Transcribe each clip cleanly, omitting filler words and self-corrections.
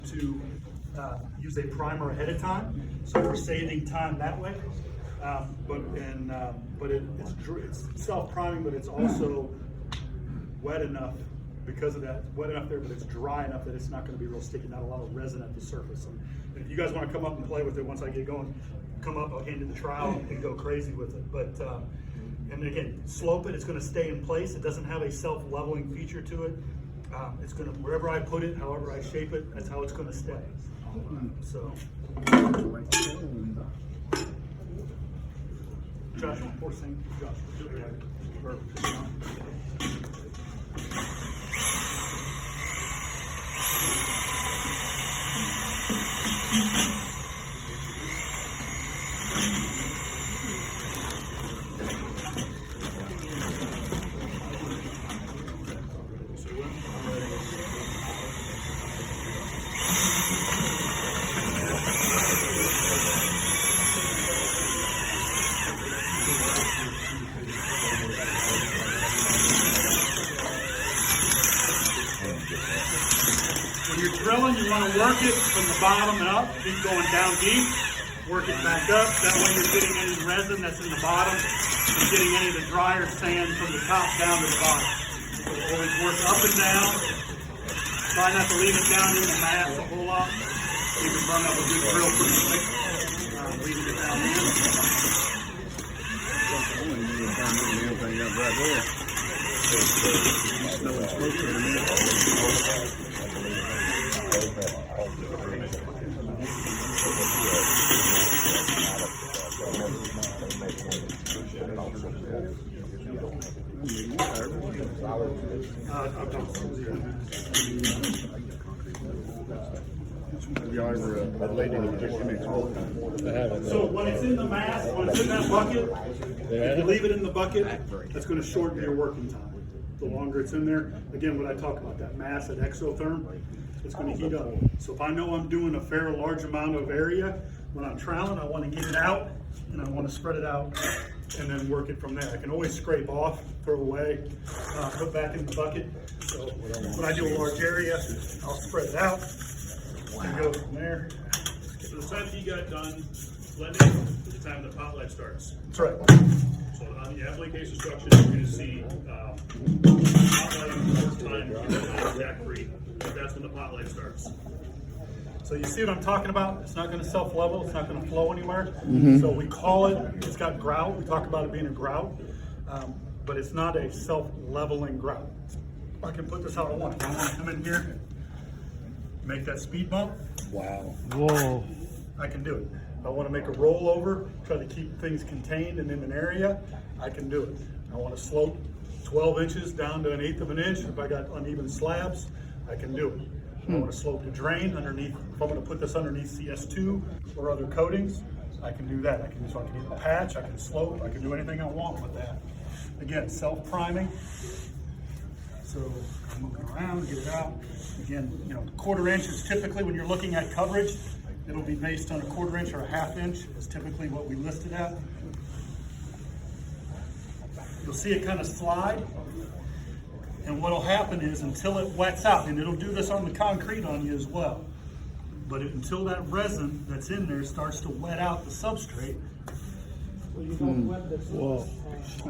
to use a primer ahead of time, so we're saving time that way. But it's self-priming, but it's also wet enough because of that. It's wet enough there, but it's dry enough that it's not going to be real sticky. Not a lot of resin at the surface. And if you guys want to come up and play with it once I get going, come up. I'll hand you the trowel and go crazy with it. But and again, slope it. It's going to stay in place. It doesn't have a self-leveling feature to it. It's going to, wherever I put it, however I shape it, that's how it's going to stay. So, Josh, poor thing, Josh. When you're drilling, you want to work it from the bottom and up. Keep going down deep. Work it back up. That way you're getting any resin that's in the bottom. You're getting any of the drier sand from the top down to the bottom. So always work up and down. Try not to leave it down in the mass a whole lot. You can burn up a good drill pretty quick. Leaving it down So when it's in the mass, when it's in that bucket, if you leave it in the bucket, that's going to shorten your working time. The longer it's in there, again, when I talk about that mass at exotherm, it's going to heat up. So if I know I'm doing a fair large amount of area, when I'm troweling, I want to get it out and I want to spread it out and then work it from there. I can always scrape off, throw away, put back in the bucket. So when I do a large area, I'll spread it out and go from there. So the time he got done blending is the time the pot light starts. That's right. So on the application instructions, you're going to see pot light time exact free. That's when the pot light starts. So you see what I'm talking about? It's not going to self-level. It's not going to flow anywhere. So we call it, it's got grout. We talk about it being a grout, but it's not a self-leveling grout. I can put this how I want. If I want to come in here, make that speed bump. Wow. Whoa. I can do it. If I want to make a rollover, try to keep things contained and in an area, I can do it. I want to slope 12 inches down to 1/8 of an inch. If I got uneven slabs, I can do it. If I want to slope the drain underneath, if I'm going to put this underneath CS2 or other coatings, I can do that. I can either patch, I can slope, I can do anything I want with that. Again, self-priming. So I'm moving around, get it out. Again, 1/4 inch is typically, when you're looking at coverage, it'll be based on a 1/4 inch or a 1/2 inch is typically what we listed at. You'll see it kind of slide. And what'll happen is until it wets out, and it'll do this on the concrete on you as well, but until that resin that's in there starts to wet out the substrate, Whoa.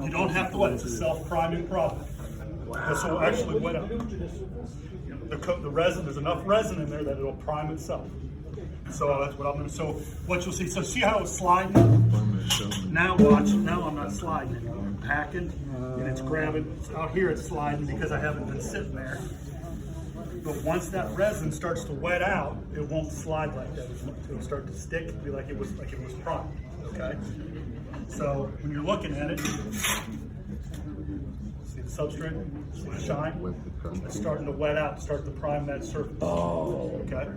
you don't have to wet. It's a self-priming product. This will actually wet out. The resin, there's enough resin in there that it'll prime itself. So that's what I'm doing. So what you'll see, so see how it's sliding? Now watch, now I'm not sliding anymore. I'm packing and it's grabbing. Out here it's sliding because I haven't been sitting there. But once that resin starts to wet out, it won't slide like that. It'll start to stick, be like it was primed. Okay? So when you're looking at it, see the substrate, see the shine? It's starting to wet out, start to prime that surface. Oh. Okay?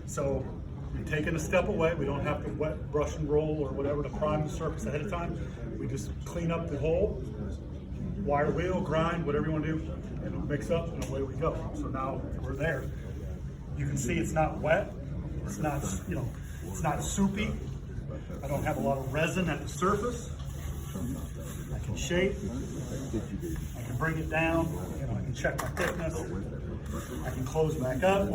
So we're taking a step away. We don't have to wet, brush and roll or whatever to prime the surface ahead of time. We just clean up the hole, wire wheel, grind, whatever you want to do, and it'll mix up and away we go. So now we're there. You can see it's not wet. It's not, it's not soupy. I don't have a lot of resin at the surface. I can shape. I can bring it down. I can check my thickness. I can close back up.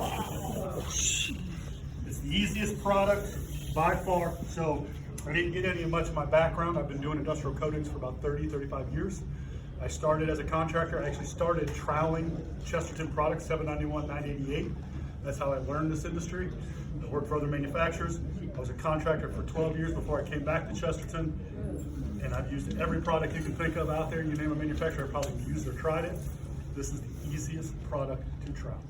the easiest product by far. So I didn't get any much of my background. I've been doing industrial coatings for about 30, 35 years. I started as a contractor. I actually started troweling Chesterton products, 791, 988. That's how I learned this industry. I worked for other manufacturers. I was a contractor for 12 years before I came back to Chesterton. And I've used every product you can think of out there. You name a manufacturer, I've probably used or tried it. This is the easiest product to trowel.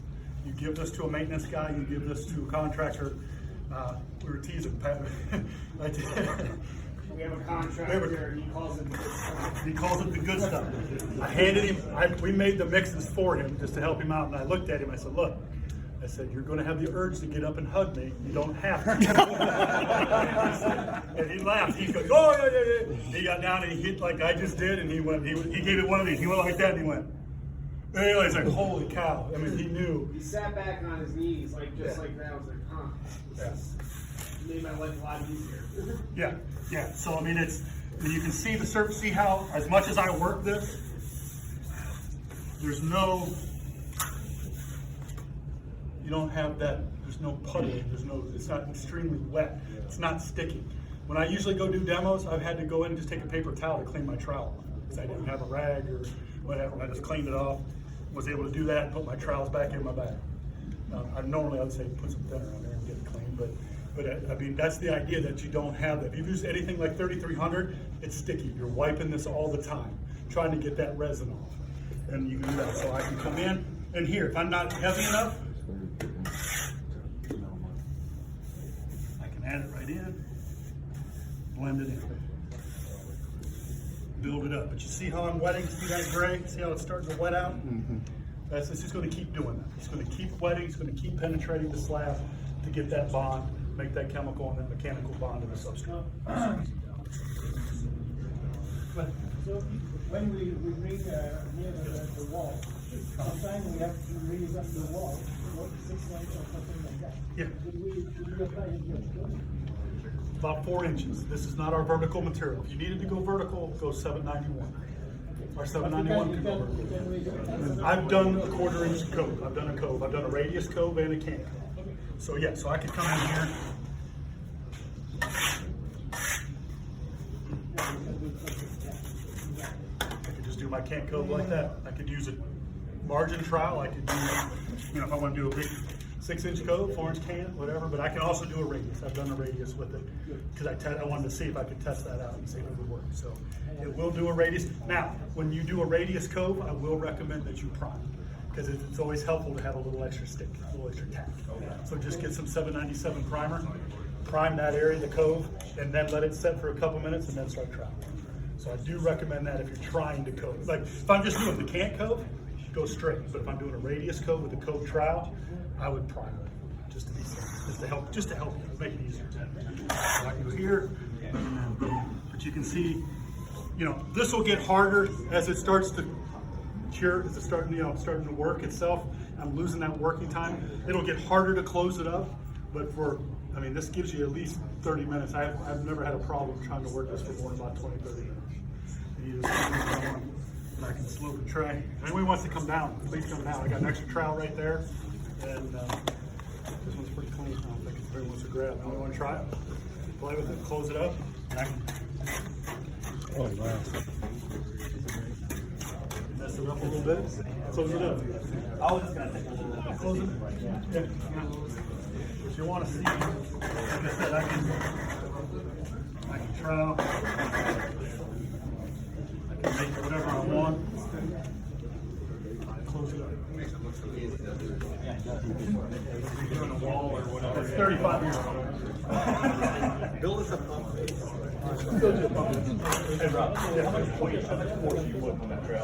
You give this to a maintenance guy, you give this to a contractor. We were teasing Pat. We have a contractor, and he calls it the good stuff. He calls it the good stuff. I handed him, we made the mixes for him just to help him out, and I looked at him, I said, look, I said, you're going to have the urge to get up and hug me. You don't have to. And he laughed. He goes, oh, yeah, yeah, yeah. He got down and he hit like I just did, and he gave it one of these. He went like that, and he went. And he's like, holy cow. I mean, he knew. He sat back on his knees, like just like that. I was like, huh. This made my life a lot easier. Yeah, yeah. So, I mean, you can see the surface, see how, as much as I work this, there's no, you don't have that, there's no puddling, it's not extremely wet, it's not sticky. When I usually go do demos, I've had to go in and just take a paper towel to clean my trowel, because I didn't have a rag or whatever. I just cleaned it off, was able to do that and put my trowels back in my bag. I would say put some thinner on there and get it clean, but I mean, that's the idea, that you don't have that. If you use anything like 3300, it's sticky. You're wiping this all the time, trying to get that resin off. And you can do that. So I can come in, and here, if I'm not heavy enough, I can add it right in, blend it in, build it up. But you see how I'm wetting? See that gray? See how it's starting to wet out? It's just going to keep doing that. It's going to keep wetting. It's going to keep penetrating the slab to get that bond, make that chemical and then mechanical bond to the substrate. So when we bring near the wall, sometimes we have to raise up the wall, 6 inches or something like that. Yeah. Should we apply it just About 4 inches. This is not our vertical material. If you needed to go vertical, go 791. Our 791 can go vertical. I've done a 1/4 inch cove. I've done a cove. I've done a radius cove and a cant cove. So yeah, so I could come in here. I could just do my cant cove like that. I could use a margin trowel. I could do, if I want to do a big 6-inch cove, 4-inch cant, whatever. But I can also do a radius. I've done a radius with it because I wanted to see if I could test that out and see if it would work. So it will do a radius. Now, when you do a radius cove, I will recommend that you prime, because it's always helpful to have a little extra stick, a little extra tack. So just get some 797 primer, prime that area, the cove, and then let it set for a couple minutes and then start troweling. So I do recommend that if you're trying to cove. Like if I'm just doing the cant cove, go straight. But if I'm doing a radius cove with a cove trowel, I would prime it just to be safe, just to help you, make it easier. So I can go here, but you can see, this will get harder as it starts to cure, as it's starting to work itself. I'm losing that working time. It'll get harder to close it up, but this gives you at least 30 minutes. I've never had a problem trying to work this for more than about 20, 30 minutes. And you just and I can slope the tray. If anyone wants to come down, please come down. I got an extra trowel right there, and this one's pretty clean. I don't think everyone wants to grab. Anyone want to try it? Play with it, close it up, and I can. Oh wow. Mess it up a little bit. Close it up. Oh, it's gonna take a little bit. Close it. Yeah. If you want to see, like I said, I can trowel. I can make whatever I want. Close it up. If you're doing a wall or whatever. It's 35 years old. Build us a pump. Hey, Rob, how much force you put on that trail?